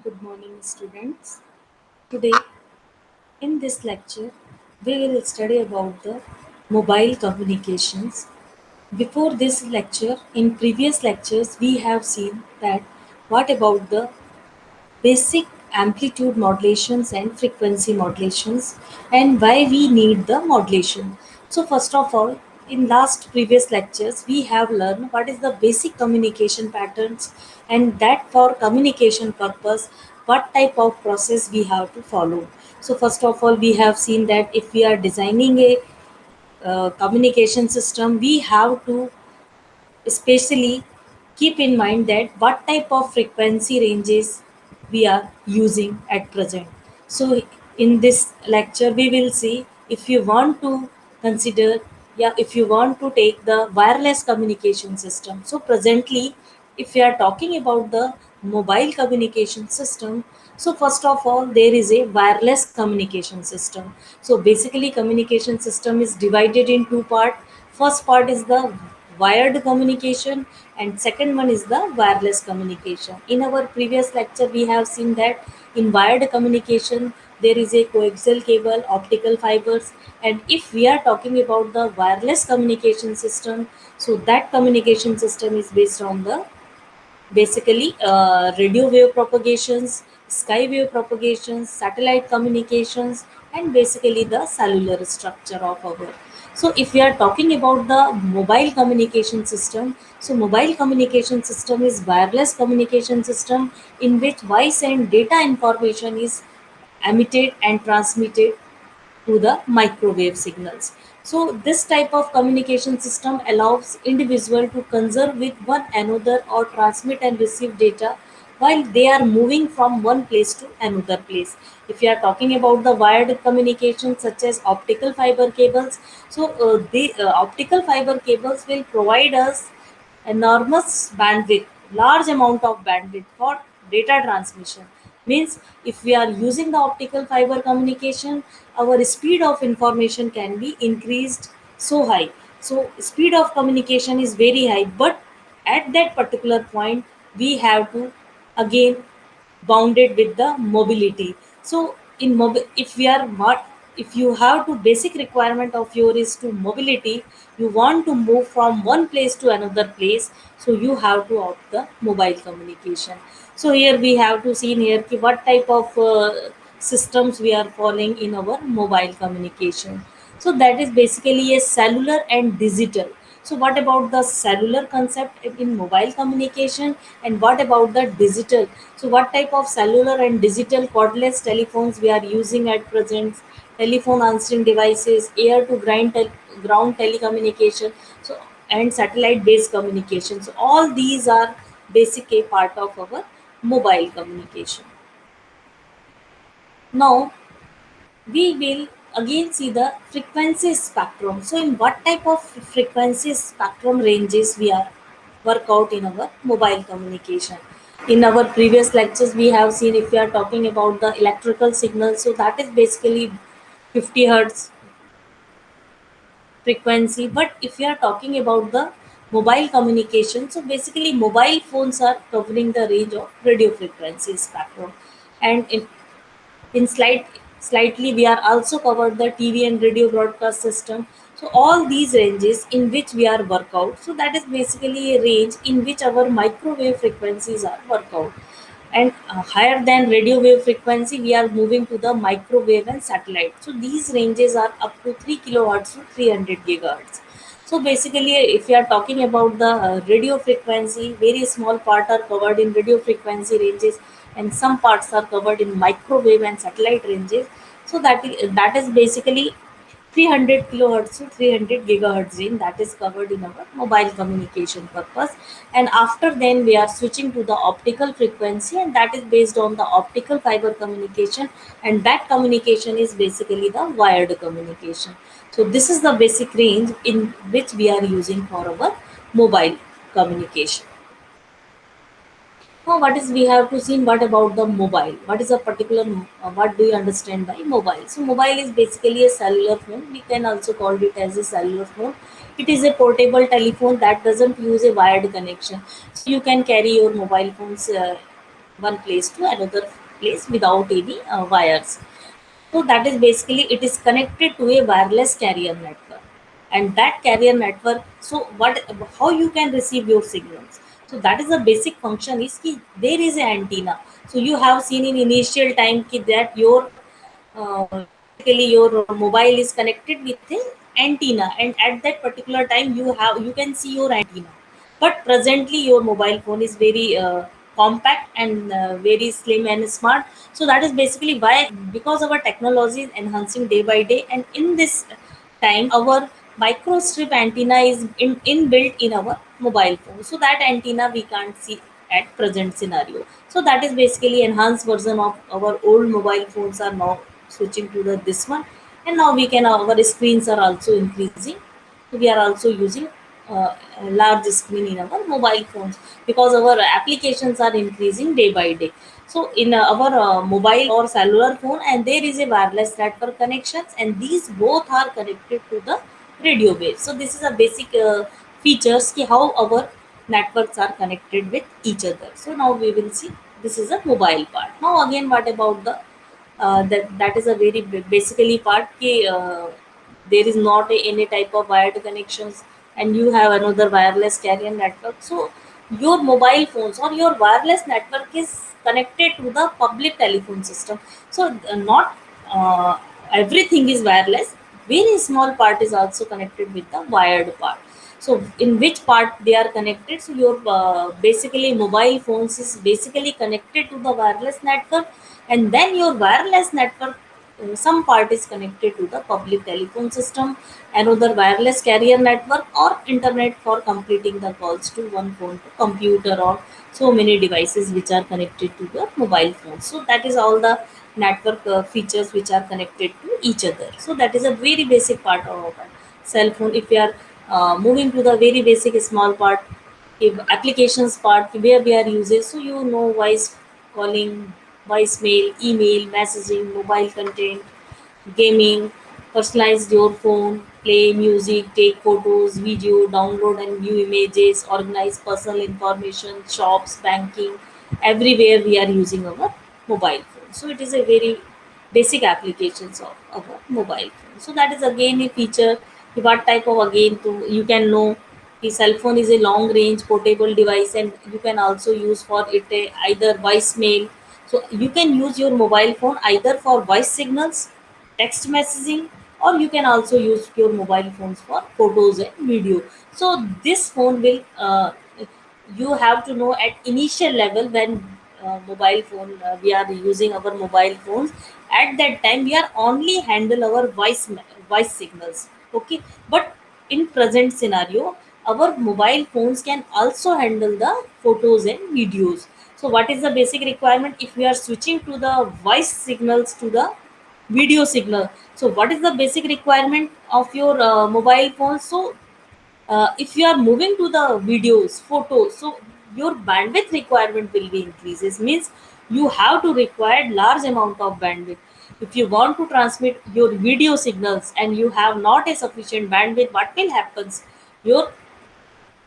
Good morning, students. Today, in this lecture, we will study about the mobile communications. Before this lecture, in previous lectures, we have seen that what about the basic amplitude modulations and frequency modulations and why we need the modulation. So first of all, in last previous lectures we have learned what is the basic communication patterns, and that for communication purpose what type of process we have to follow. So first of all, we have seen that if we are designing a communication system, we have to especially keep in mind that what type of frequency ranges we are using at present. So in this lecture we will see, if you want to consider, yeah, if you want to take the wireless communication system. So presently, if we are talking about the mobile communication system, so first of all there is a wireless communication system. So basically communication system is divided in two part. First part is the wired communication and second one is the wireless communication. In our previous lecture we have seen that in wired communication there is a coaxial cable, optical fibers, and if we are talking about the wireless communication system, so that communication system is based on the basically radio wave propagations, sky wave propagations, satellite communications, and basically the cellular structure of our. So if we are talking about the mobile communication system, so mobile communication system is wireless communication system in which voice and data information is emitted and transmitted to the microwave signals. So this type of communication system allows individual to conserve with one another or transmit and receive data while they are moving from one place to another place. If you are talking about the wired communication such as optical fiber cables, so the optical fiber cables will provide us enormous bandwidth, large amount of bandwidth for data transmission. Means if we are using the optical fiber communication, our speed of information can be increased so high. So speed of communication is very high, but at that particular point we have to again bounded with the mobility. So if we are not, if you have to basic requirement of your is to mobility, you want to move from one place to another place, so you have to opt the mobile communication. So here we have to see in here ki what type of systems we are following in our mobile communication. So that is basically a cellular and digital. So what about the cellular concept in mobile communication, and what about the digital? So what type of cellular and digital cordless telephones we are using at present? Telephone answering devices, air to ground telecommunication, so and satellite based communication. So all these are basic a part of our mobile communication. Now we will again see the frequency spectrum. So in what type of frequency spectrum ranges we are work out in our mobile communication. In our previous lectures we have seen, if we are talking about the electrical signal, so that is basically 50 hertz frequency. But if we are talking about the mobile communication, so basically mobile phones are covering the range of radio frequency spectrum. And in slightly we are also covered the TV and radio broadcast system. So all these ranges in which we are work out, so that is basically a range in which our microwave frequencies are work out. And higher than radio wave frequency we are moving to the microwave and satellite. So these ranges are up to 3 kilohertz to 300 gigahertz. So basically if we are talking about the radio frequency, very small part are covered in radio frequency ranges and some parts are covered in microwave and satellite ranges. So that is basically 300 kilohertz to 300 gigahertz range that is covered in our mobile communication purpose. And after then we are switching to the optical frequency, and that is based on the optical fiber communication, and that communication is basically the wired communication. So this is the basic range in which we are using for our mobile communication. Now, what is we have to see? What about the mobile? What is a particular? What do you understand by mobile? So, mobile is basically a cellular phone. We can also call it as a cellular phone. It is a portable telephone that doesn't use a wired connection. So, you can carry your mobile phones. one place to another place without any wires. So that is basically it is connected to a wireless carrier network, and that carrier network. So what, how you can receive your signals? So that is the basic function. Is ki there is an antenna. So you have seen in initial time ki that your basically your mobile is connected with the antenna, and at that particular time you can see your antenna. But presently your mobile phone is very compact and very slim and smart. So that is basically why, because our technology is enhancing day by day, and in this time our microstrip antenna is inbuilt in our mobile phone, so that antenna we can't see at present scenario. So that is basically enhanced version of our old mobile phones are now switching to the this one. And now we can, our screens are also increasing. We are also using a large screen in our mobile phones, because our applications are increasing day by day. So in our mobile or cellular phone, and there is a wireless network connections, and these both are connected to the radio waves. So this is a basic features ki how our networks are connected with each other. So now we will see, this is a mobile part. Now again, what about the that is a very basically part ki there is not any type of wired connections, and you have another wireless carrier network. So your mobile phones or your wireless network is connected to the public telephone system. So not everything is wireless. Very small part is also connected with the wired part. So in which part they are connected? So your basically mobile phones is basically connected to the wireless network, and then your wireless network, some part is connected to the public telephone system, another wireless carrier network or internet for completing the calls to one phone to computer or so many devices which are connected to the mobile phone. So that is all the network features which are connected to each other. So that is a very basic part of our cell phone. If we are moving to the very basic small part, if applications part where we are using, so you know, voice calling, voicemail, email, messaging, mobile content, gaming, personalize your phone, play music, take photos, video, download and view images, organize personal information, shops, banking, everywhere we are using our mobile phone. So it is a very basic applications of our mobile phone. So that is again a feature. What type of, again to you can know, the cell phone is a long range portable device, and you can also use for it a, either voicemail. So you can use your mobile phone either for voice signals, text messaging, or you can also use your mobile phones for photos and video. So this phone will you have to know at initial level when mobile phone we are using our mobile phones, at that time we are only handle our voice signals, okay. But in present scenario, our mobile phones can also handle the photos and videos. So what is the basic requirement? If we are switching to the voice signals to the video signal, so what is the basic requirement of your mobile phone? So if you are moving to the videos, photos, so your bandwidth requirement will be increases, means you have to require large amount of bandwidth. If you want to transmit your video signals and you have not a sufficient bandwidth, what will happens? Your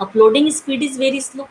uploading speed is very slow.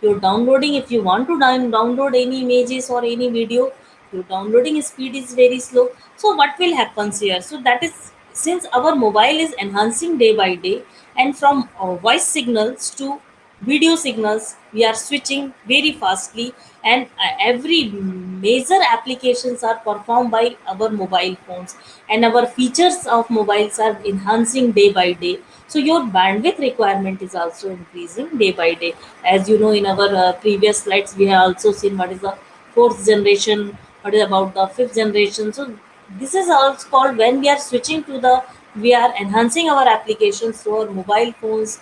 Your downloading, if you want to download any images or any video, your downloading speed is very slow. So what will happen here? So that is, since our mobile is enhancing day by day, and from voice signals to video signals we are switching very fastly, and every major applications are performed by our mobile phones, and our features of mobiles are enhancing day by day. So your bandwidth requirement is also increasing day by day. As you know, in our previous slides we have also seen what is the fourth generation, what is about the fifth generation. So this is also called, when we are switching to the, we are enhancing our applications through our mobile phones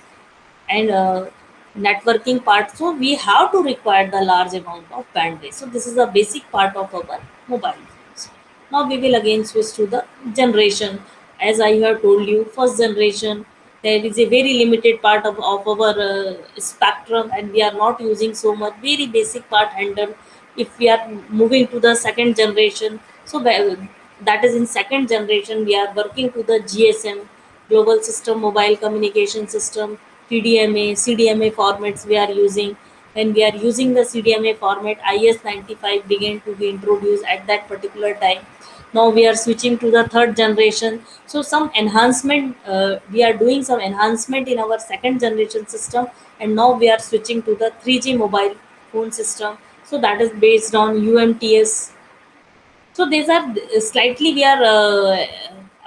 and networking part. So we have to require the large amount of bandwidth. So this is a basic part of our mobile phones. Now we will again switch to the generation. As I have told you, first generation, there is a very limited part of our spectrum, and we are not using so much, very basic part handled. If we are moving to the second generation, so that is in second generation we are working to the GSM, global system mobile communication system, TDMA, CDMA formats we are using. when we are using the CDMA format, IS-95 began to be introduced at that particular time. Now we are switching to the third generation. So some enhancement, we are doing some enhancement in our second generation system, and now we are switching to the 3G mobile phone system. So that is based on UMTS. So these are slightly we are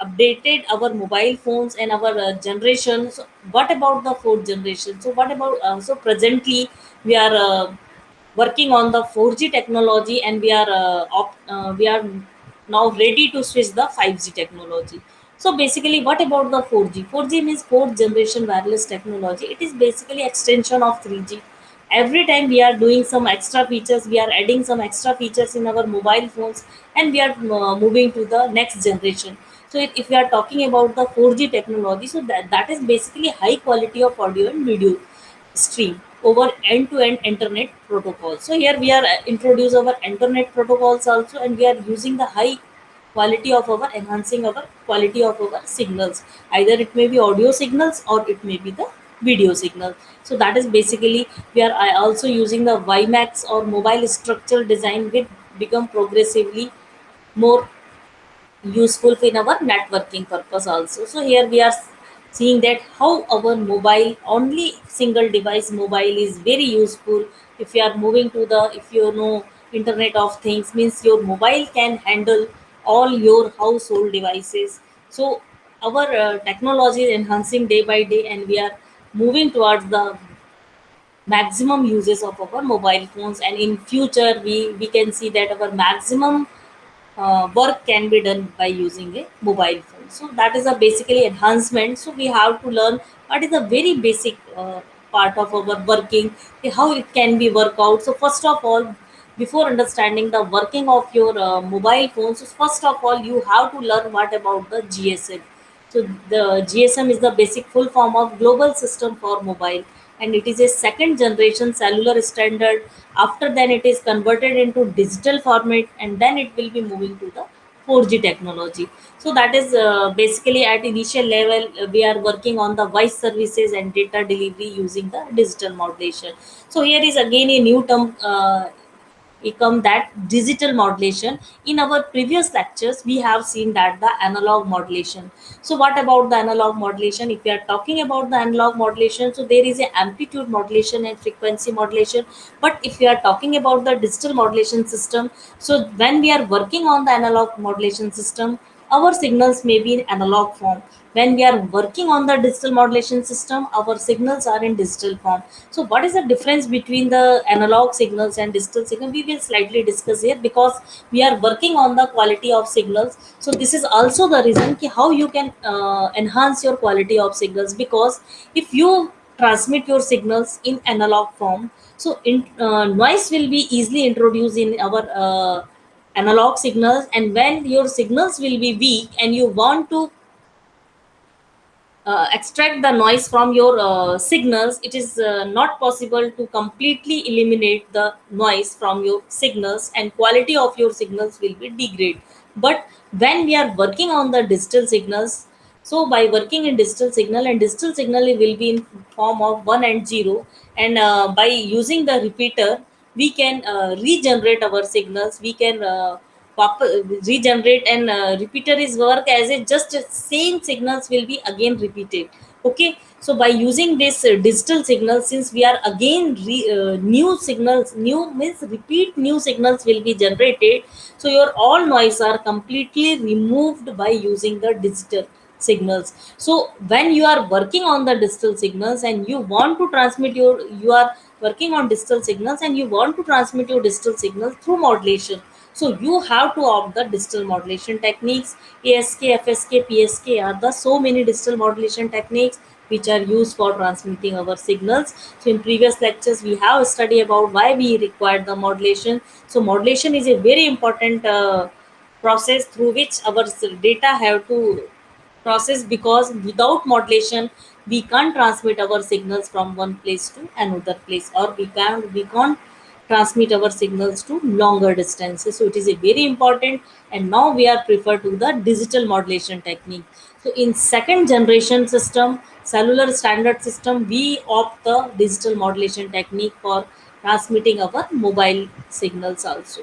updated our mobile phones and our generation. So what about the fourth generation? So what about so presently we are working on the 4G technology, and we are now ready to switch the 5G technology. So basically, what about the 4G? 4G means fourth generation wireless technology. It is basically extension of 3G. Every time we are doing some extra features, we are adding some extra features in our mobile phones, and we are moving to the next generation. So if we are talking about the 4G technology, so that is basically high quality of audio and video stream over end-to-end internet protocol. So here we are introduce our internet protocols also, and we are using the high quality of our enhancing our quality of our signals. Either it may be audio signals or it may be the video signal. So that is basically we are also using the WiMAX or mobile structural design, which become progressively more useful in our networking purpose also. So here we are seeing that how our mobile, only single device mobile, is very useful. If you are moving to the, if you know, internet of things, means your mobile can handle all your household devices. So our technology is enhancing day by day, and we are moving towards the maximum uses of our mobile phones. And in future we can see that our maximum work can be done by using a mobile phone. So that is a basically enhancement. So we have to learn what is a very basic part of our working, how it can be work out. So first of all, before understanding the working of your mobile phone, so first of all you have to learn what about the GSM. So the GSM is the basic full form of Global System for Mobile, and it is a second generation cellular standard. After then, it is converted into digital format, and then it will be moving to the 4G technology. So that is basically at initial level we are working on the voice services and data delivery using the digital modulation. So here is again a new term. Become that digital modulation. In our previous lectures we have seen that the analog modulation. So what about the analog modulation? If we are talking about the analog modulation, so there is a amplitude modulation and frequency modulation. But if we are talking about the digital modulation system, so when we are working on the analog modulation system, our signals may be in analog form. When we are working on the digital modulation system, our signals are in digital form. So what is the difference between the analog signals and digital signal? We will slightly discuss here, because we are working on the quality of signals. So this is also the reason how you can enhance your quality of signals. Because if you transmit your signals in analog form, so noise will be easily introduced in our analog signals. And when your signals will be weak and you want to extract the noise from your signals, it is not possible to completely eliminate the noise from your signals, and quality of your signals will be degrade. But when we are working on the digital signals, so by working in digital signal, and digital signal will be in form of 1 and 0, and by using the repeater we can regenerate our signals. We can regenerate, and repeater is work as a just same signals will be again repeated. Okay, so by using this digital signal, since we are again new signals, new means repeat new signals will be generated. So your all noise are completely removed by using the digital signals. So when you are working on the digital signals and you want to transmit your, you are working on digital signals and you want to transmit your digital signals through modulation, so you have to opt the digital modulation techniques. ASK, FSK, PSK are the so many digital modulation techniques which are used for transmitting our signals. So in previous lectures we have studied about why we require the modulation. So modulation is a very important process through which our data have to process, because without modulation we can't transmit our signals from one place to another place, or we can't transmit our signals to longer distances. So it is a very important, and now we are prefer to the digital modulation technique. So in second generation system, cellular standard system, we opt the digital modulation technique for transmitting our mobile signals also.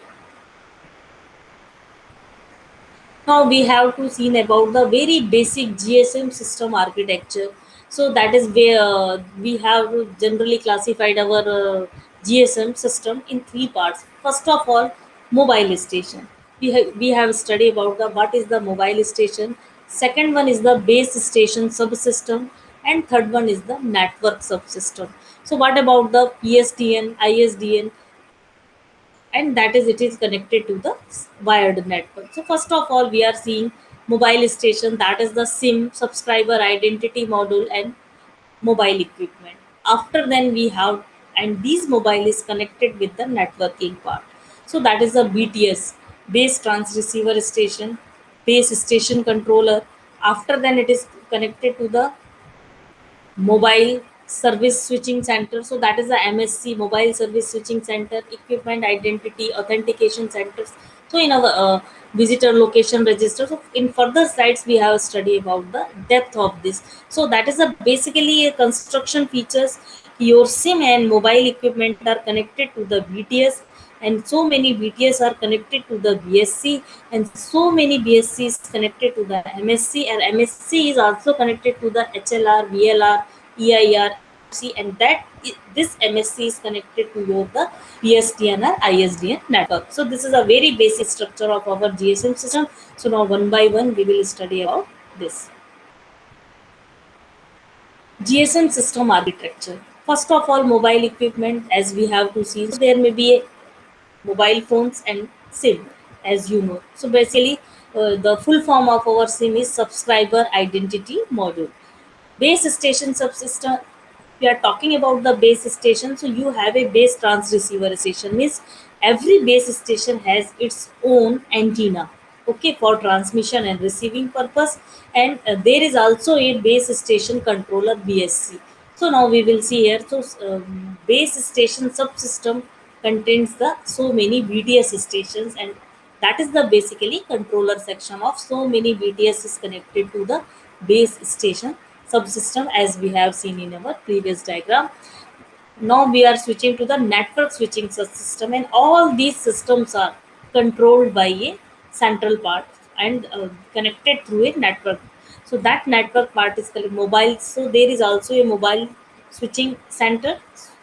Now we have to see about the very basic GSM system architecture. So that is where we have generally classified our GSM system in three parts. First of all, mobile station. We have studied about the what is the mobile station. Second one is the base station subsystem, and third one is the network subsystem. So what about the PSTN, ISDN, and that is it is connected to the wired network. So first of all, we are seeing mobile station, that is the SIM, subscriber identity module, and mobile equipment. After then we have, and these mobile is connected with the networking part. So that is the BTS, base transceiver station, base station controller. After then it is connected to the mobile service switching center. So that is the MSC, mobile service switching center, equipment identity authentication centers. So in our visitor location register. So in further slides we have study about the depth of this. So that is a basically a construction features. Your SIM and mobile equipment are connected to the BTS, and so many BTS are connected to the BSC, and so many BSC is connected to the MSC, and MSC is also connected to the HLR, VLR, EIR, and this MSC is connected to your the PSTN or ISDN network. So this is a very basic structure of our GSM system. So now one by one we will study about this. GSM system architecture. First of all, mobile equipment, as we have to see. So there may be a mobile phones and SIM, as you know. So basically, the full form of our SIM is subscriber identity module. Base station subsystem. We are talking about the base station. So you have a base transceiver station. Means every base station has its own antenna. Okay, for transmission and receiving purpose, and there is also a base station controller BSC. So now we will see here. So base station subsystem contains the so many BTS stations, and that is the basically controller section of so many BTS is connected to the base station subsystem, as we have seen in our previous diagram. Now we are switching to the network switching system, and all these systems are controlled by a central part and connected through a network. So that network part is called mobile. So there is also a mobile switching center.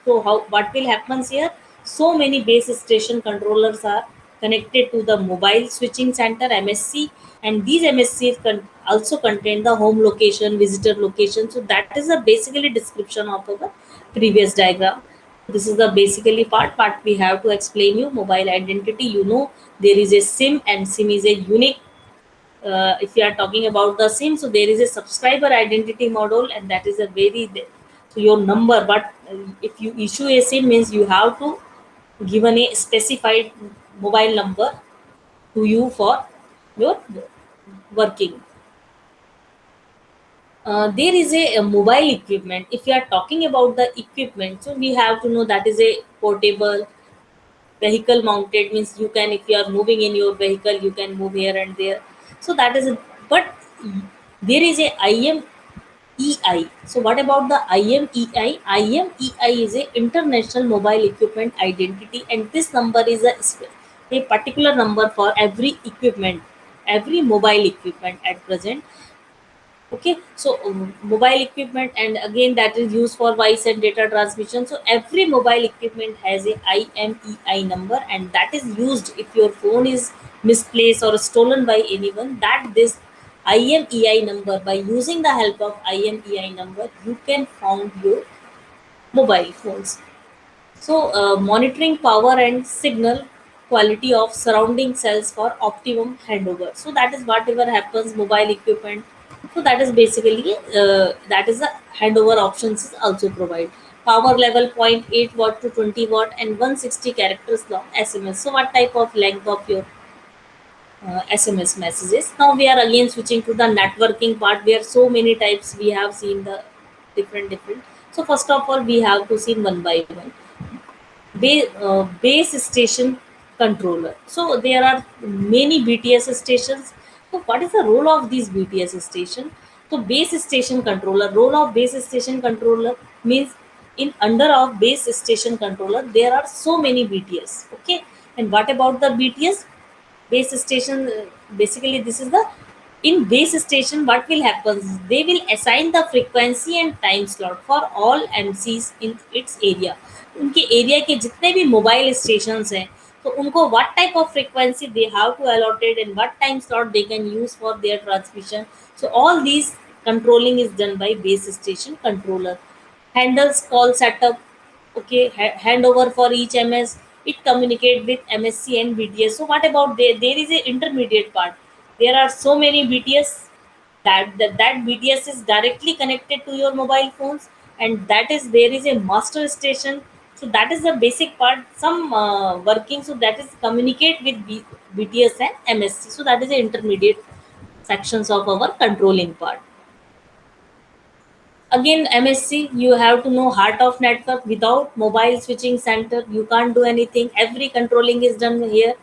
So how what will happens here? So many base station controllers are connected to the mobile switching center MSC, and these MSCs also contain the home location, visitor location. So that is a basically description of our previous diagram. This is the basically part what we have to explain you. Mobile identity, you know, there is a SIM, and SIM is a unique. If you are talking about the SIM, so there is a subscriber identity model, and that is a very so your number. But if you issue a SIM, means you have to given a specified mobile number to you for your working. There is a mobile equipment. If you are talking about the equipment, so we have to know that is a portable vehicle mounted. Means you can, if you are moving in your vehicle, you can move here and there. So that is a, but there is a IMEI. So what about the IMEI? IMEI is a international mobile equipment identity, and this number is a particular number for every equipment, every mobile equipment at present. Okay, so mobile equipment, and again that is used for voice and data transmission. So every mobile equipment has a IMEI number, and that is used if your phone is misplaced or stolen by anyone. That this IMEI number, by using the help of IMEI number, you can found your mobile phones. So, monitoring power and signal quality of surrounding cells for optimum handover. So that is whatever happens mobile equipment. So that is basically that is the handover options is also provide. Power level zero point 0.8 watt to 20 watt and 160 characters long SMS. So what type of length of your SMS messages? Now we are again switching to the networking part, where so many types we have seen the different. So first of all, we have to see one by one. Base station controller. So there are many BTS stations. So what is the role of these BTS station? So base station controller, role of base station controller means in under of base station controller there are so many BTS. Okay, and what about the BTS? Base station, basically this is the, in base station what will happen is they will assign the frequency and time slot for all MCs in its area. उनके area के जितने भी mobile station हैं, तो उनको what type of frequency they have to allotted and what time slot they can use for their transmission. So all these controlling is done by base station controller. Handles call setup. Okay, handover for each MS. It communicate with MSC and BTS. So what about there is a intermediate part. There are so many BTS that BTS is directly connected to your mobile phones, and that is there is a master station. So that is the basic part. Some working, so that is communicate with BTS and MSC. So that is the intermediate sections of our controlling part. Again, MSC, you have to know heart of network. Without mobile switching center, you can't do anything. Every controlling is done here.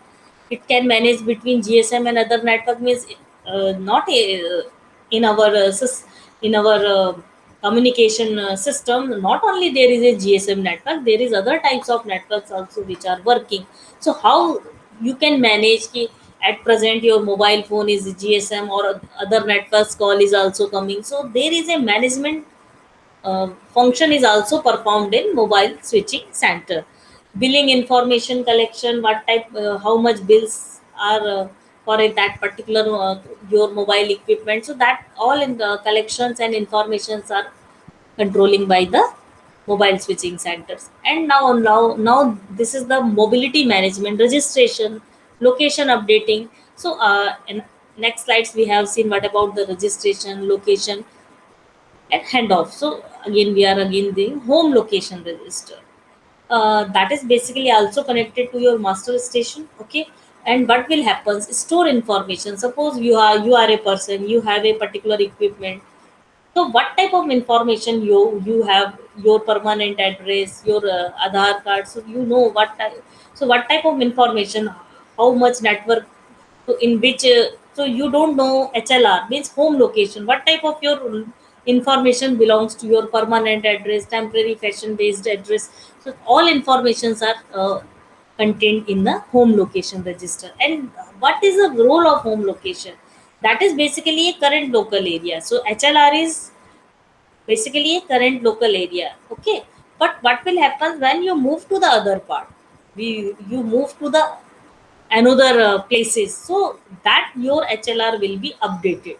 It can manage between GSM and other network, means not in our in our communication system. Not only there is a GSM network, there is other types of networks also which are working. So how you can manage ki at present your mobile phone is GSM or other networks call is also coming. So there is a management function is also performed in mobile switching center. Billing information collection, what type, how much bills are for that particular your mobile equipment. So that all in the collections and informations are controlling by the mobile switching centers. And now this is the mobility management, registration, location updating. So in next slides we have seen what about the registration, location, and handoff. So again, we are again the home location register. That is basically also connected to your master station. Okay, and what will happen? Store information. Suppose you are a person, you have a particular equipment. So what type of information you have, your permanent address, your Aadhaar card. So you know what type. So what type of information, how much network, so in which so you don't know HLR means home location. What type of your information belongs to your permanent address, temporary fashion based address. So all informations are contained in the home location register. And what is the role of home location? That is basically a current local area. So HLR is basically a current local area. Okay, but what will happen when you move to the other part? You move to the another places, so that your HLR will be updated.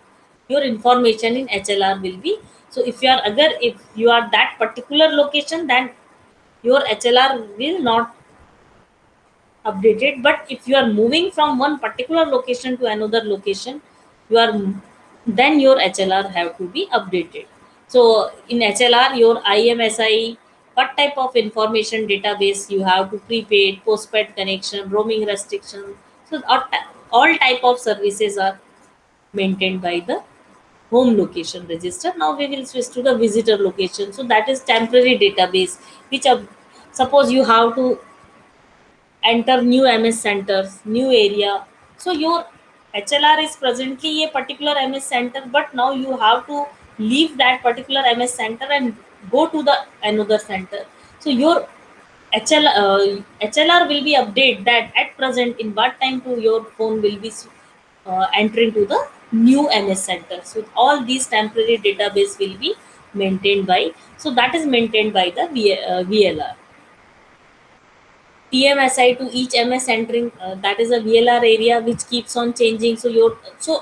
Your information in HLR will be, so if you are that particular location, then your HLR will not updated. But if you are moving from one particular location to another location, you are then your HLR have to be updated. So in HLR, your IMSI, what type of information database you have to prepaid, postpaid connection, roaming restriction. So all type of services are maintained by the home location register. Now we will switch to the visitor location. So that is temporary database, which suppose you have to enter new MS centers, new area. So your HLR is presently a particular MS center, but now you have to leave that particular MS center and go to the another center. So your HLR will be update that at present in what time to your phone will be entering to the new MS center. So all these temporary database will be maintained by. So that is maintained by the VLR. TMSI to each MS entering, that is a VLR area which keeps on changing. So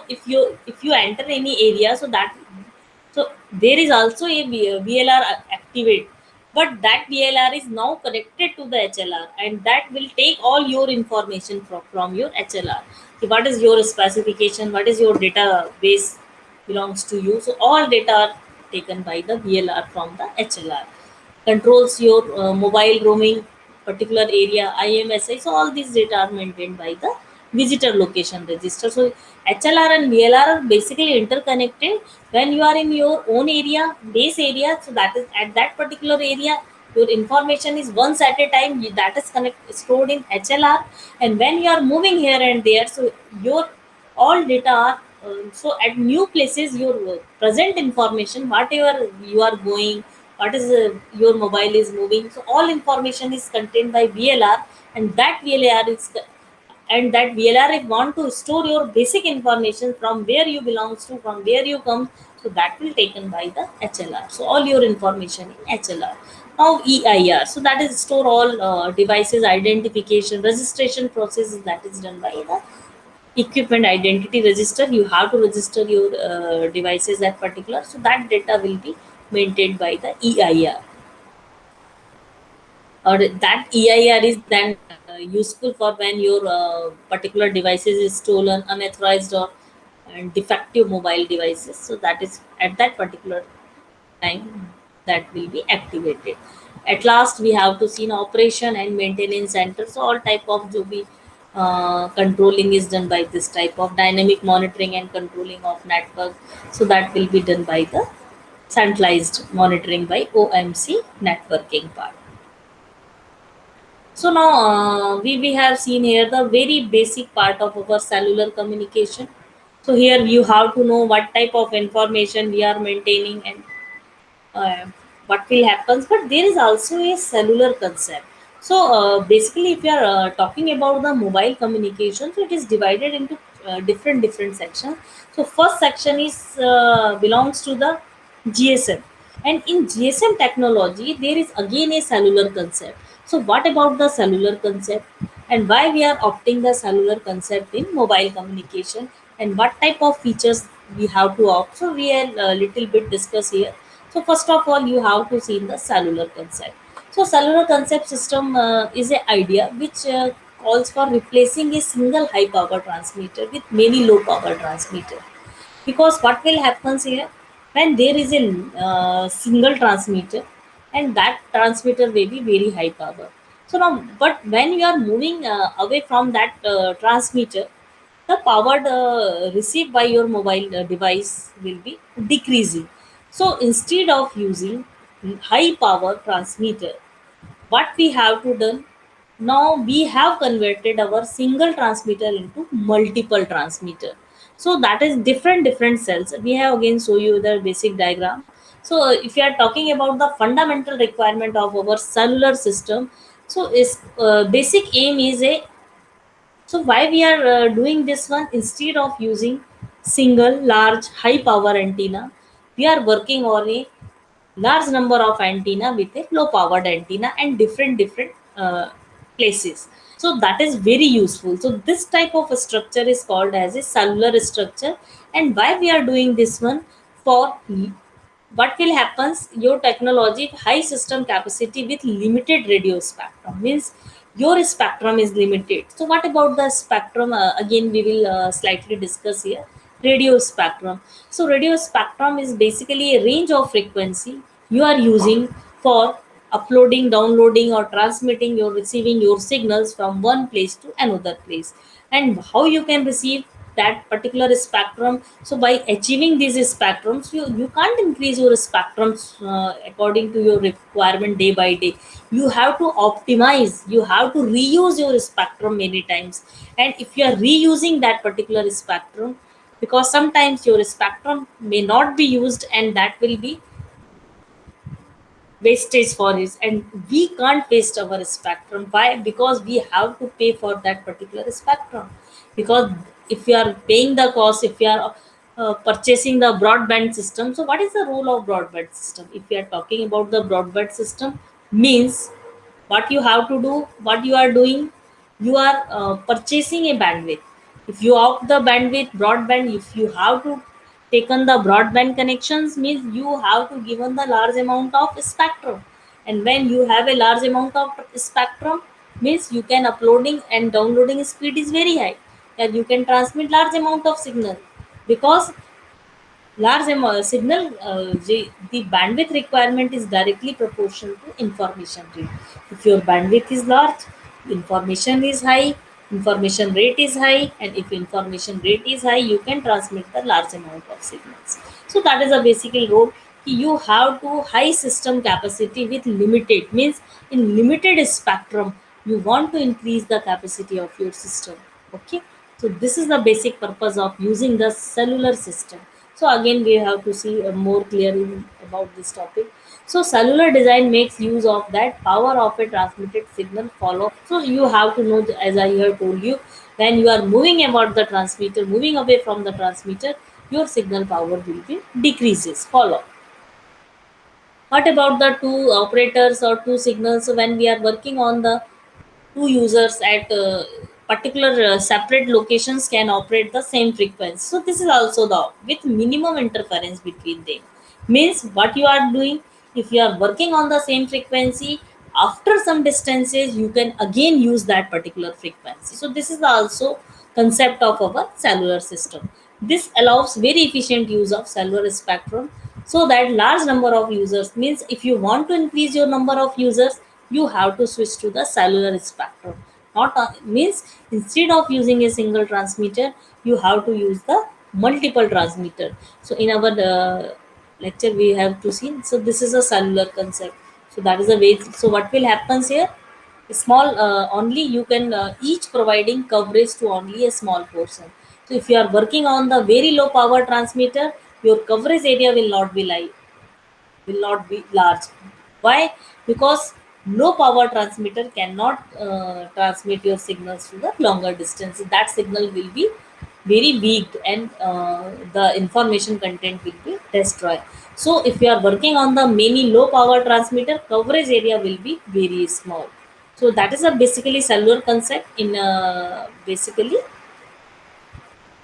if you enter any area, so that, so there is also a VLR activate, but that VLR is now connected to the HLR, and that will take all your information from your HLR. So what is your specification? What is your database belongs to you? So all data are taken by the VLR from the HLR. Controls your mobile roaming particular area, IMSI. So all these data are maintained by the visitor location register. So HLR and VLR are basically interconnected. When you are in your own area, base area, so that is at that particular area, your information is once at a time, that is stored in HLR. And when you are moving here and there, so your all data are so at new places your present information, whatever you are going, what is your mobile is moving. So all information is contained by VLR, and that VLR is and that VLR if want to store your basic information from where you belongs to, from where you come, so that will taken by the HLR. So all your information in HLR. Now EIR, so that is store all devices identification registration processes that is done by the equipment identity register. You have to register your devices at particular, so that data will be maintained by the EIR, or that EIR is then useful for when your particular devices is stolen, unauthorized, or and defective mobile devices. So that is at that particular time that will be activated. At last, we have to see an operation and maintenance center. So all type of जो भी controlling is done by this type of dynamic monitoring and controlling of network. So that will be done by the centralized monitoring by OMC networking part. So now we have seen here the very basic part of our cellular communication. So here you have to know what type of information we are maintaining and uh, what will happen. But there is also a cellular concept. So basically, if you are talking about the mobile communication, so it is divided into different sections. So first section is belongs to the GSM, and in GSM technology, there is again a cellular concept. So what about the cellular concept, and why we are opting the cellular concept in mobile communication, and what type of features we have to opt? So we are a little bit discuss here. So first of all, you have to see the cellular concept. So cellular concept system is an idea which calls for replacing a single high power transmitter with many low power transmitter. Because what will happen here, when there is a single transmitter, and that transmitter may be very high power. So now, but when you are moving away from that transmitter, the power received by your mobile device will be decreasing. So instead of using high power transmitter, what we have to done, now we have converted our single transmitter into multiple transmitter. So that is different cells. We have again show you the basic diagram. So if you are talking about the fundamental requirement of our cellular system, so is basic aim is a, so why we are doing this one, instead of using single large high power antenna, we are working on a large number of antenna with a low powered antenna and different places. So that is very useful. So this type of a structure is called as a cellular structure. And why we are doing this one, for what will happen, your technology high system capacity with limited radio spectrum means your spectrum is limited. So what about the spectrum, again we will slightly discuss here. Radio spectrum, so radio spectrum is basically a range of frequency you are using for uploading, downloading, or transmitting your receiving your signals from one place to another place. And how you can receive that particular spectrum, so by achieving these spectrums, you can't increase your spectrums according to your requirement day by day. You have to optimize, you have to reuse your spectrum many times. And if you are reusing that particular spectrum, because sometimes your spectrum may not be used, and that will be wastage for it, and we can't waste our spectrum. Why? Because we have to pay for that particular spectrum. Because if you are paying the cost, if you are purchasing the broadband system, so what is the role of broadband system? If you are talking about the broadband system, means what you have to do, what you are doing, you are purchasing a bandwidth. If you opt the bandwidth broadband, if you have to taken the broadband connections, means you have to given the large amount of spectrum. And when you have a large amount of spectrum, means you can uploading and downloading speed is very high, and you can transmit large amount of signal. Because large signal, the bandwidth requirement is directly proportional to information rate. If your bandwidth is large, information is high, information rate is high, and if information rate is high, you can transmit the large amount of signals. So that is a basically role. You have to high system capacity with limited, means in limited spectrum, you want to increase the capacity of your system. Okay, so this is the basic purpose of using the cellular system. So again we have to see more clearly about this topic. So cellular design makes use of that power of a transmitted signal follow. So you have to know, as I have told you, when you are moving about the transmitter, moving away from the transmitter, your signal power will be decreases. Follow. What about the two operators or two signals? So when we are working on the two users at particular separate locations can operate the same frequency. So this is also the with minimum interference between them. Means what you are doing, if you are working on the same frequency, after some distances you can again use that particular frequency. So this is also concept of our cellular system. This allows very efficient use of cellular spectrum, so that large number of users, means if you want to increase your number of users, you have to switch to the cellular spectrum. Not means instead of using a single transmitter, you have to use the multiple transmitter. So in our lecture we have to see, so this is a cellular concept. So that is the way. So what will happens here, small only you can each providing coverage to only a small portion. So if you are working on the very low power transmitter, your coverage area will not be large. Why? Because low power transmitter cannot transmit your signals to the longer distance. That signal will be very weak, and the information content will be destroyed. So if you are working on the many low power transmitter, coverage area will be very small. So that is a basically cellular concept in basically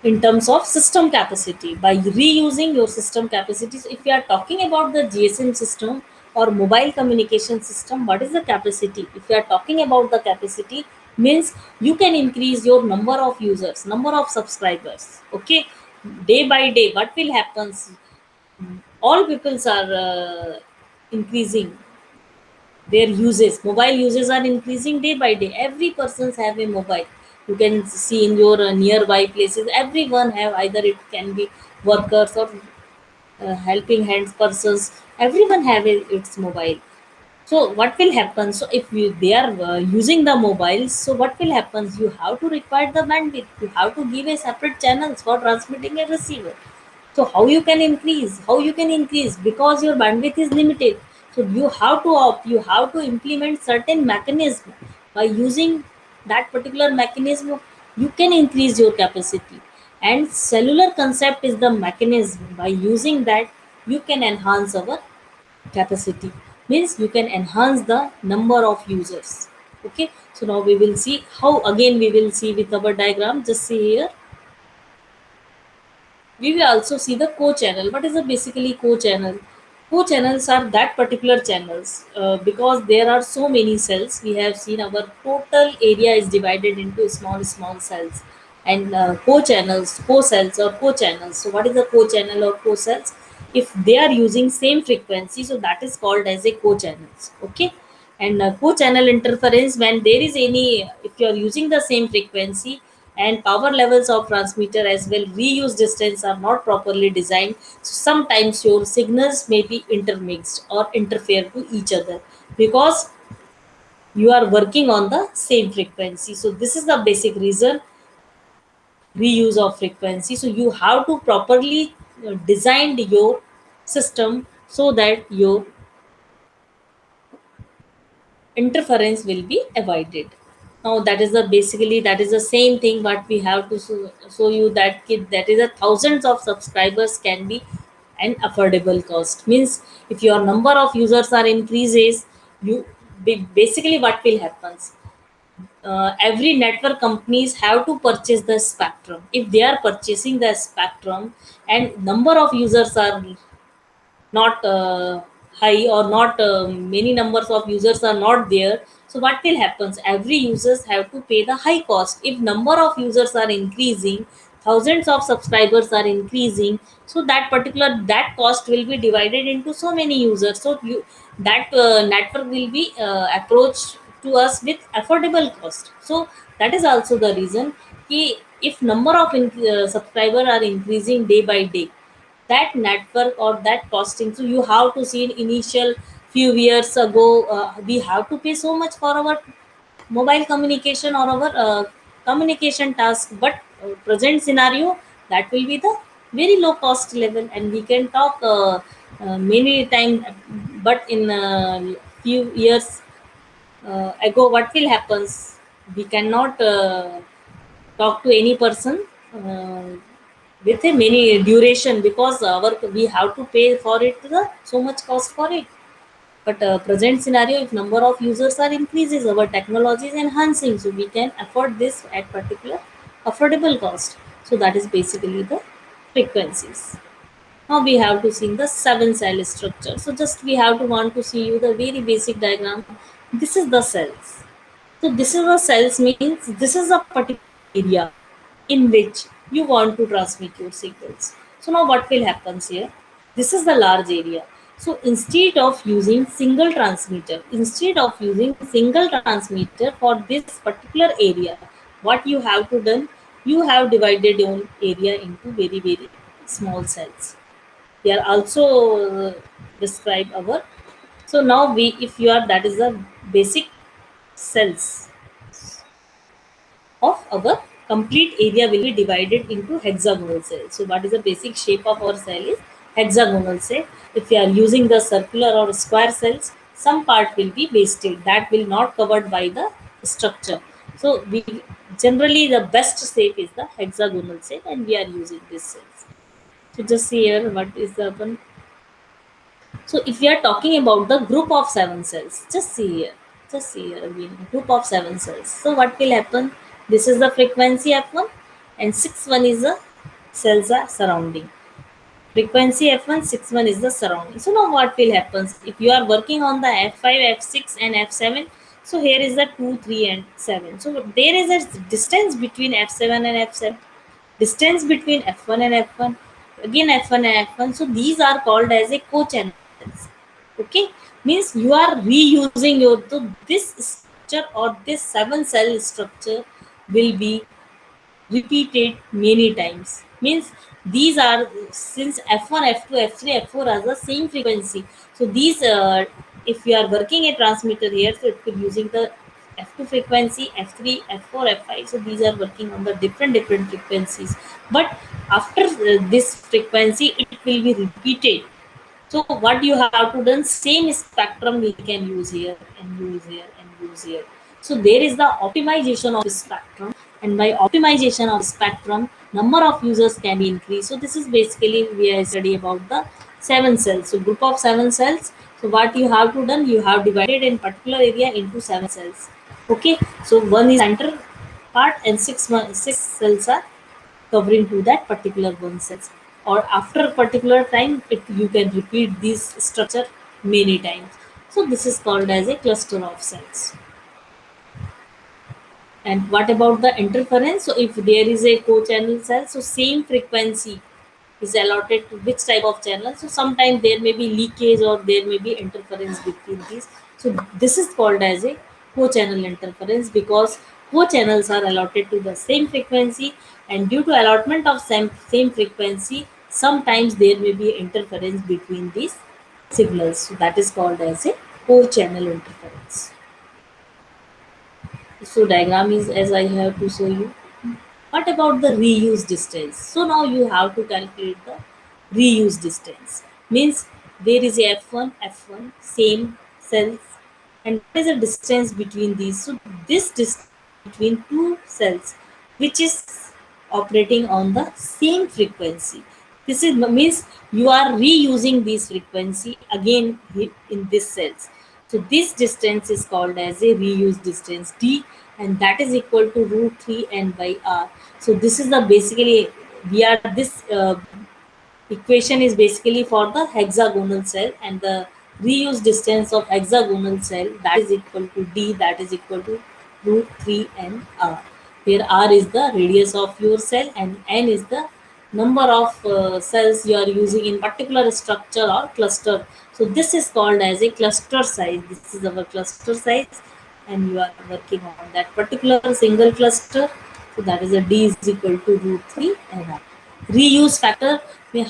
in terms of system capacity by reusing your system capacity. So if you are talking about the GSM system or mobile communication system, what is the capacity? If you are talking about the capacity, means you can increase your number of users, number of subscribers. Okay, day by day, what will happen? All peoples are increasing their uses, mobile uses are increasing day by day. Every persons have a mobile. You can see in your nearby places, everyone have, either it can be workers or helping hands persons, everyone have its mobile. So what will happen? So if they are using the mobiles, so what will happen? You have to require the bandwidth. You have to give a separate channels for transmitting a receiver. So how you can increase? How you can increase? Because your bandwidth is limited. So you have to opt. You have to implement certain mechanism. By using that particular mechanism, you can increase your capacity. And cellular concept is the mechanism. By using that, you can enhance our capacity, means you can enhance the number of users. Okay, so now we will see how, again we will see with our diagram. Just see here, we will also see the co-channel. What is a basically co-channel? Co-channels are that particular channels, because there are so many cells. We have seen our total area is divided into small cells, and co-channels, co-cells or co-channels. So what is a co-channel or co-cells? If they are using same frequency, so that is called as a co-channels. Okay, and co-channel interference, when there is any, if you are using the same frequency and power levels of transmitter as well, reuse distance are not properly designed, so sometimes your signals may be intermixed or interfere to each other, because you are working on the same frequency. So this is the basic reason, reuse of frequency. So you have to properly design your system so that your interference will be avoided. Now that is the basically, that is the same thing what we have to show you, that that is a thousands of subscribers can be an affordable cost. Means if your number of users are increases, you basically what will happen, every network companies have to purchase the spectrum. If they are purchasing the spectrum and number of users are not high, or not many numbers of users are not there, so what will happen, every users have to pay the high cost. If number of users are increasing, thousands of subscribers are increasing, so that particular, that cost will be divided into so many users. So you, that network will be approached to us with affordable cost. So that is also the reason ki, if number of subscriber are increasing day by day, that network or that costing, so you have to see in initial few years ago, we have to pay so much for our mobile communication or our communication task, but present scenario, that will be the very low cost level, and we can talk many time, But in a few years ago, what will happens? We cannot talk to any person with a many duration, because our we have to pay for it the so much cost for it. But present scenario, if number of users are increases, our technology is enhancing, so we can afford this at particular affordable cost. So that is basically the frequencies. Now we have to see the seven cell structure. So just we have to want to see you the very basic diagram. This is the cells. So this is the cells means this is a particular area in which you want to transmit your signals. So now what will happen here? This is the large area. So instead of using single transmitter for this particular area, what you have to done, you have divided your area into very very small cells. They are also describe our. So now we, if you are, that is the basic cells of our complete area will be divided into hexagonal cells. So what is the basic shape of our cell is hexagonal cell. If you are using the circular or square cells, some part will be wasted, that will not covered by the structure. So we generally the best shape is the hexagonal cell, and we are using this cells. So just see here what is the one. So if we are talking about the group of seven cells, just see here again, group of seven cells. So what will happen? This is the frequency F1, and 6 1 is the cells are surrounding. Frequency F1, 6 1 is the surrounding. So now what will happen? If you are working on the F5, F6 and F7, so here is the 2, 3 and 7. So there is a distance between F7 and F7, distance between F1 and F1, again F1 and F1. So these are called as a co-channels. Okay, means you are reusing your, so this structure or this seven cell structure will be repeated many times. Means these are, since F1, F2, F3, F4 are the same frequency. So these, if you are working a transmitter here, so it could using the F2 frequency, F3, F4, F5. So these are working on the different frequencies. But after this frequency, it will be repeated. So what you have to done, same spectrum we can use here and use here and use here. So there is the optimization of spectrum, and by optimization of spectrum, number of users can be increased. So this is basically we are study about the seven cells. So group of seven cells. So what you have to done, you have divided in particular area into seven cells. Okay. So one is center part, and six cells are covering to that particular one cells, or after a particular time you can repeat this structure many times. So this is called as a cluster of cells. And what about the interference? So if there is a co-channel cell, so same frequency is allotted to which type of channel. So sometimes there may be leakage or there may be interference between these. So this is called as a co-channel interference, because co-channels are allotted to the same frequency, and due to allotment of same frequency, sometimes there may be interference between these signals. So that is called as a co-channel interference. So diagram is as I have to show you. What about the reuse distance? So now you have to calculate the reuse distance. Means there is a F1, same cells, and what is the distance between these? So this distance between two cells, which is operating on the same frequency. This is means you are reusing this frequency again in this cells. So this distance is called as a reuse distance D, and that is equal to root 3 n by r. So this is the basically we are this equation is basically for the hexagonal cell, and the reuse distance of hexagonal cell, that is equal to d, that is equal to root 3 n r, where r is the radius of your cell and n is the number of cells you are using in particular structure or cluster. So this is called as a cluster size. This is our cluster size, and you are working on that particular single cluster. So that is a d is equal to root 3 n r. Reuse factor,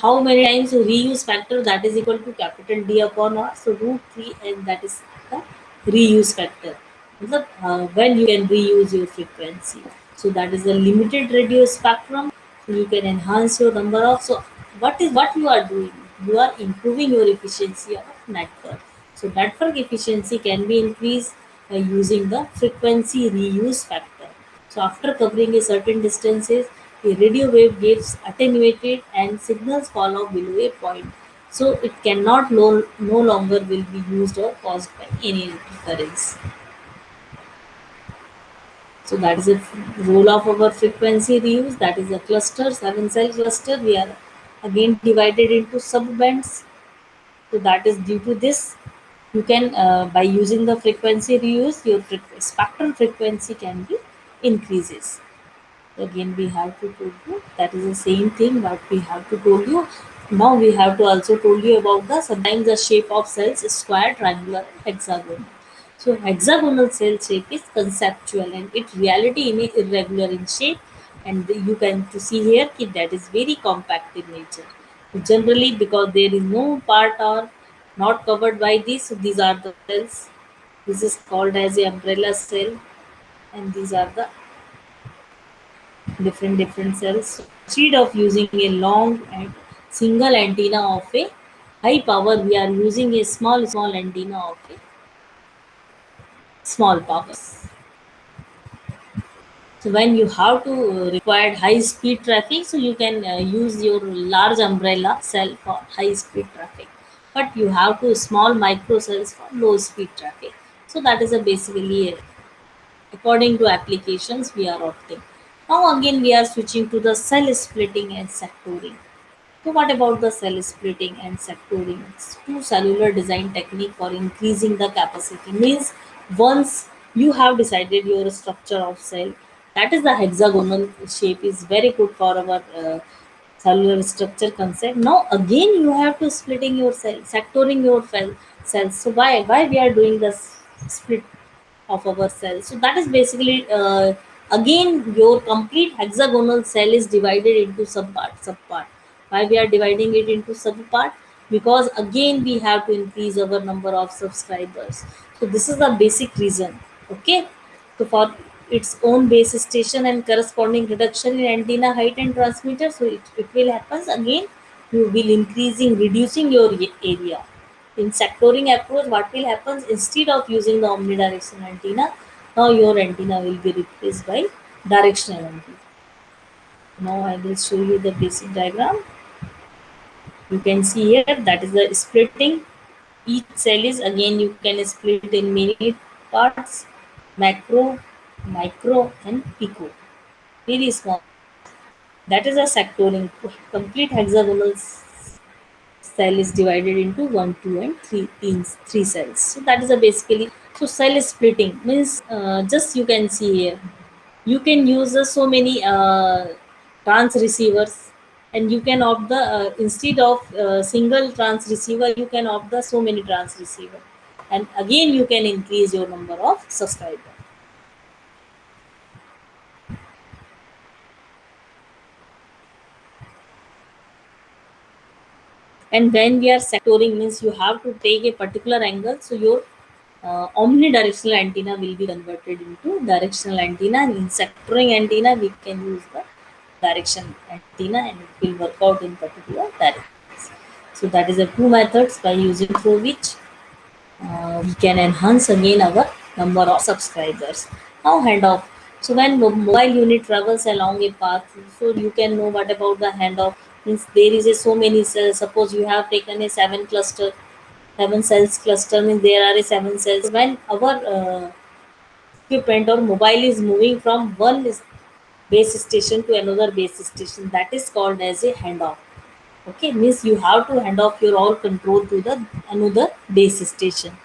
how many times you reuse factor, that is equal to capital D upon R. So root 3, and that is the reuse factor. When you can reuse your frequency. So that is the limited radio spectrum. So you can enhance your number of. So what is what you are doing? You are improving your efficiency of network. So network efficiency can be increased by using the frequency reuse factor. So after covering a certain distances, a radio wave gets attenuated and signals fall off below a point. So it cannot no longer will be used or caused by any interference. So that is a role of our frequency reuse. That is a cluster, seven cell cluster. We are again divided into sub bands. So that is due to this, you can by using the frequency reuse, your spectral frequency can be increases. Again, we have to told you that is the same thing what we have to told you. Now we have to also told you about the sometimes the shape of cells is square, triangular, and hexagonal. So hexagonal cell shape is conceptual and it reality in a irregular in shape, and you can to see here कि that is very compact in nature. Generally, because there is no part or not covered by this, so these are the cells. This is called as a umbrella cell, and these are the different cells. So instead of using a long and single antenna of a high power, we are using a small antenna of a small power. So when you have to require high speed traffic, so you can use your large umbrella cell for high speed traffic, but you have to small micro cells for low speed traffic. So that is a basically according to applications we are opting. Now again we are switching to the cell splitting and sectoring. So what about the cell splitting and sectoring? It's two cellular design technique for increasing the capacity. Means once you have decided your structure of cell, that is the hexagonal shape is very good for our cellular structure concept. Now again you have to splitting your cell, sectoring your cells. So why we are doing this split of our cells? So that is basically again your complete hexagonal cell is divided into subpart. Why we are dividing it into subpart? Because again we have to increase our number of subscribers. So this is the basic reason. Okay, so for its own base station and corresponding reduction in antenna height and transmitter, so it will happen again. You will increasing reducing your area. In sectoring approach, what will happen instead of using the omnidirectional antenna, now your antenna will be replaced by directional antenna. Now I will show you the basic diagram. You can see here that is the splitting. Each cell is again you can split in many parts, macro, micro, and pico. Very small. That is a sectoring. Complete hexagonal cell is divided into one, two, and three cells. So that is a basically, so cell splitting means just you can see here. You can use so many trans receivers, and you can opt the instead of single trans receiver, you can opt the so many trans receiver, and again you can increase your number of subscribers. And when we are sectoring means you have to take a particular angle, so your omnidirectional antenna will be converted into directional antenna, and in sectoring antenna we can use the direction antenna and it will work out in particular directions. So that is the two methods by using through which we can enhance again our number of subscribers. Now handoff. So when mobile unit travels along a path, so you can know what about the handoff. Means there is a so many cells. Suppose you have taken a seven cells cluster, means there are a seven cells. When our equipment or mobile is moving from one base station to another base station, that is called as a handoff. Okay, means you have to hand off your all control to the another base station.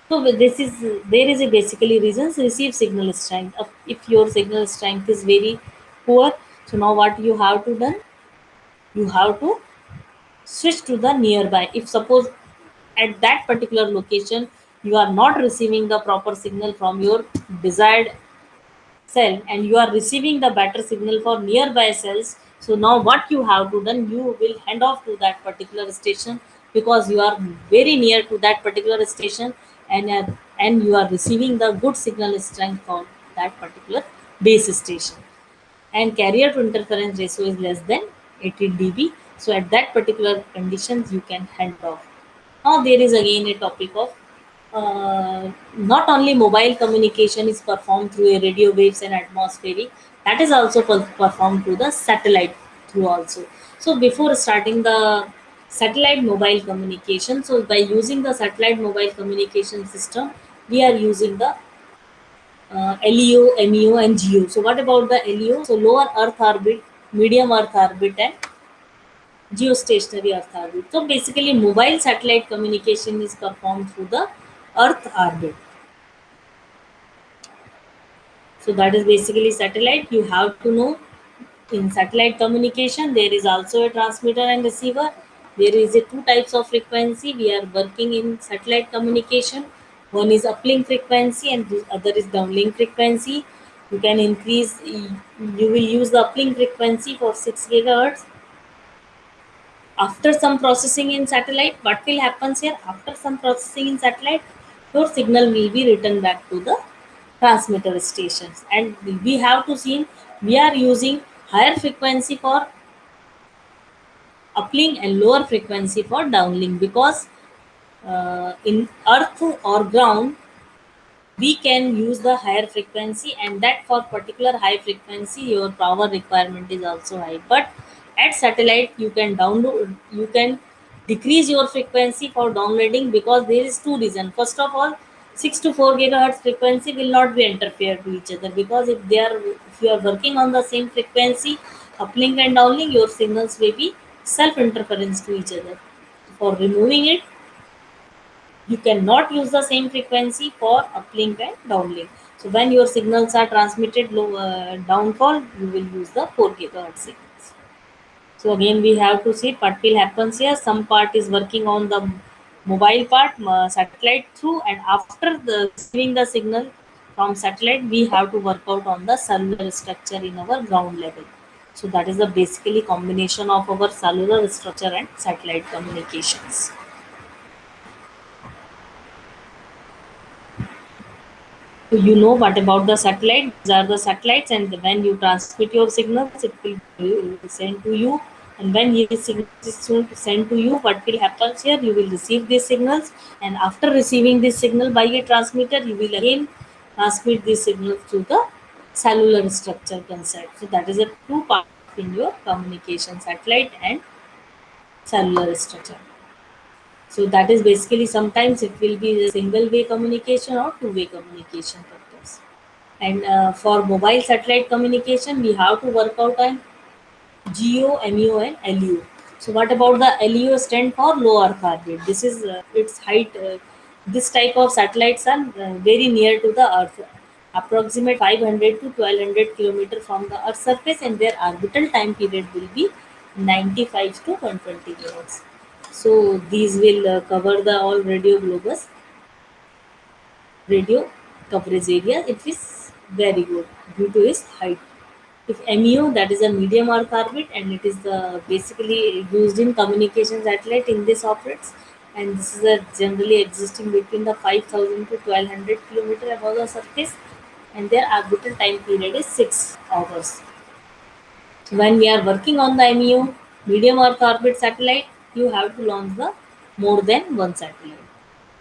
So with this is there is a basically reasons receive signal strength. If your signal strength is very poor, so now what you have to done? You have to switch to the nearby. If suppose at that particular location you are not receiving the proper signal from your desired cell and you are receiving the better signal for nearby cells, so now what you have to done, you will hand off to that particular station because you are very near to that particular station, and you are receiving the good signal strength from that particular base station, and carrier to interference ratio is less than 80 dB. So at that particular conditions you can hand off. Now there is again a topic of not only mobile communication is performed through a radio waves and atmospheric, that is also performed through the satellite through also. So before starting the satellite mobile communication, so by using the satellite mobile communication system, we are using the LEO, MEO, and GEO. So what about the LEO? So lower Earth orbit, medium Earth orbit, and geostationary Earth orbit. So basically, mobile satellite communication is performed through the Earth orbit. So that is basically satellite. You have to know in satellite communication there is also a transmitter and receiver. There is a two types of frequency. We are working in satellite communication. One is uplink frequency and the other is downlink frequency. You can increase. You will use the uplink frequency for 6 GHz. After some processing in satellite, what will happen here? After some processing in satellite, your signal will be returned back to the transmitter stations, and we have to see we are using higher frequency for uplink and lower frequency for downlink, because in earth or ground we can use the higher frequency, and that for particular high frequency your power requirement is also high. But at satellite you can download, you can decrease your frequency for downloading, because there is two reasons. First of all, 6 to 4 gigahertz frequency will not be interfere to each other, because if you are working on the same frequency, uplink and downlink, your signals may be self interference to each other. For removing it, you cannot use the same frequency for uplink and downlink. So when your signals are transmitted low downfall, you will use the 4 gigahertz signals. So again, we have to see what will happen here. Some part is working on the mobile part, satellite through, and after the receiving the signal from satellite, we have to work out on the cellular structure in our ground level. So that is the basically combination of our cellular structure and satellite communications. So you know what about the satellite? These are the satellites, and when you transmit your signals, it will send to you. And when these signals is soon sent to you, what will happen here? You will receive these signals, and after receiving this signal by a transmitter, you will again transmit these signals to the cellular structure concept. So that is a two part in your communication: satellite and cellular structure. So that is basically, sometimes it will be a single way communication or two-way communication purpose. And for mobile satellite communication, we have to work out on GEO, MEO, and LEO. So what about the LEO stand for low Earth orbit? This is its height. This type of satellites are very near to the Earth, approximate 500 to 1200 kilometer from the Earth's surface, and their orbital time period will be 95 to 120 years. So these will cover the all radio globus radio coverage area. It is very good due to its height. If MEO, that is a medium Earth orbit, and it is the basically used in communication satellite in this operates, and this is a generally existing between the 5,000 to 1200 kilometer above the surface, and their orbital time period is 6 hours. When we are working on the MEO, medium Earth orbit satellite, you have to launch the more than one satellite.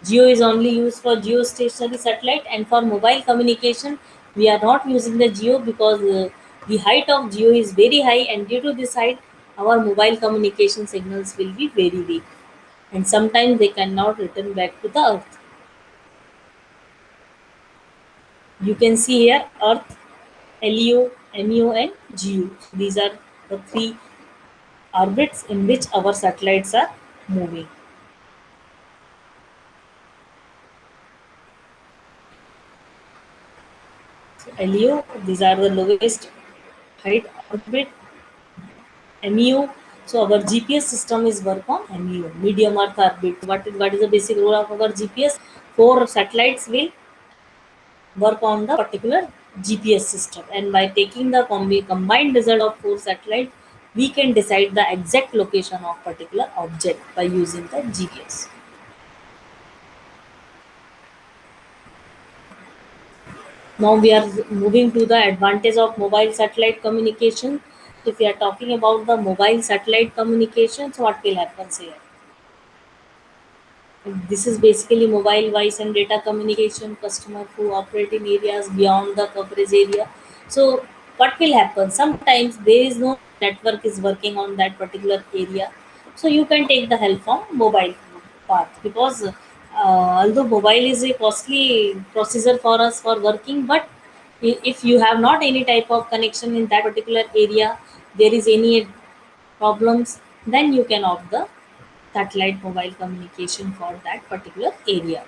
Geo is only used for geostationary satellite, and for mobile communication, we are not using the Geo, because the height of Geo is very high, and due to this height, our mobile communication signals will be very weak, and sometimes they cannot return back to the Earth. You can see here Earth, LEO, MEO, and GEO. These are the three orbits in which our satellites are moving. So LEO, these are the lowest height orbit. MEO, so our GPS system is work on MEO, medium Earth orbit. What is the basic role of our GPS? Four satellites will work on the particular GPS system, and by taking the combined result of four satellites, we can decide the exact location of particular object by using the GPS. Now we are moving to the advantage of mobile satellite communication. If we are talking about the mobile satellite communications, what will happen here? This is basically mobile voice and data communication customer who operate in areas beyond the coverage area. So what will happen? Sometimes there is no network is working on that particular area. So you can take the help from mobile path because although mobile is a costly procedure for us for working, but if you have not any type of connection in that particular area, there is any problems, then you can opt the satellite mobile communication for that particular area.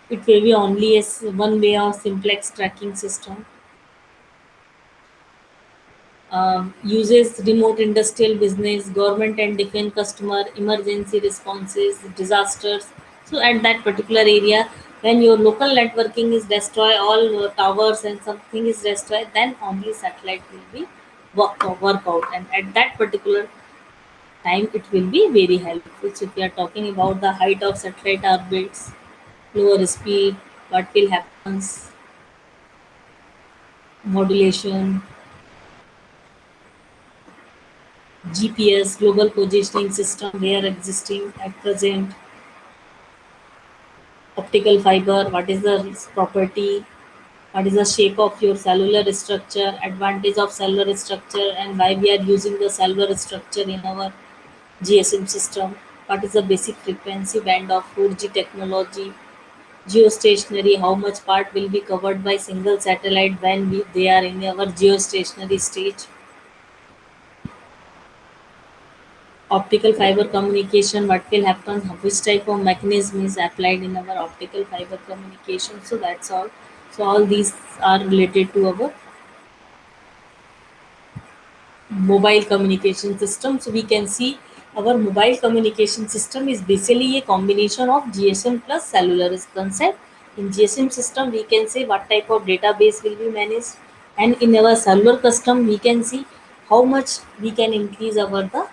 It will be only as one way of simplex tracking system. Uses remote industrial business, government and defense customer, emergency responses, disasters. So at that particular area, when your local networking is destroyed, all your towers and something is destroyed, then only satellite will be work out. And at that particular time, it will be very helpful. So if we are talking about the height of satellite orbits, lower speed, what will happen, modulation, GPS, global positioning system, where existing at present, optical fiber, what is the property, what is the shape of your cellular structure, advantage of cellular structure, and why we are using the cellular structure in our GSM system, what is the basic frequency band of 4G technology, geostationary, how much part will be covered by single satellite when they are in our geostationary stage. Optical fiber communication, what will happen, which type of mechanism is applied in our optical fiber communication. So that's all. So all these are related to our mobile communication system. So we can see our mobile communication system is basically a combination of GSM plus cellular is concept. In GSM system, we can say what type of database will be managed, and in our cellular custom, we can see how much we can increase our the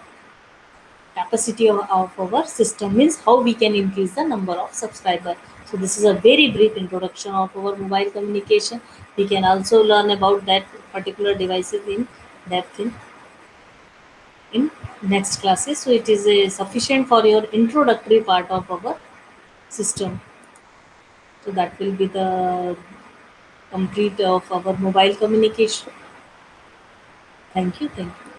capacity of our system, means how we can increase the number of subscriber. So this is a very brief introduction of our mobile communication. We can also learn about that particular devices in depth in next classes. So it is sufficient for your introductory part of our system. So that will be the complete of our mobile communication. Thank you. Thank you.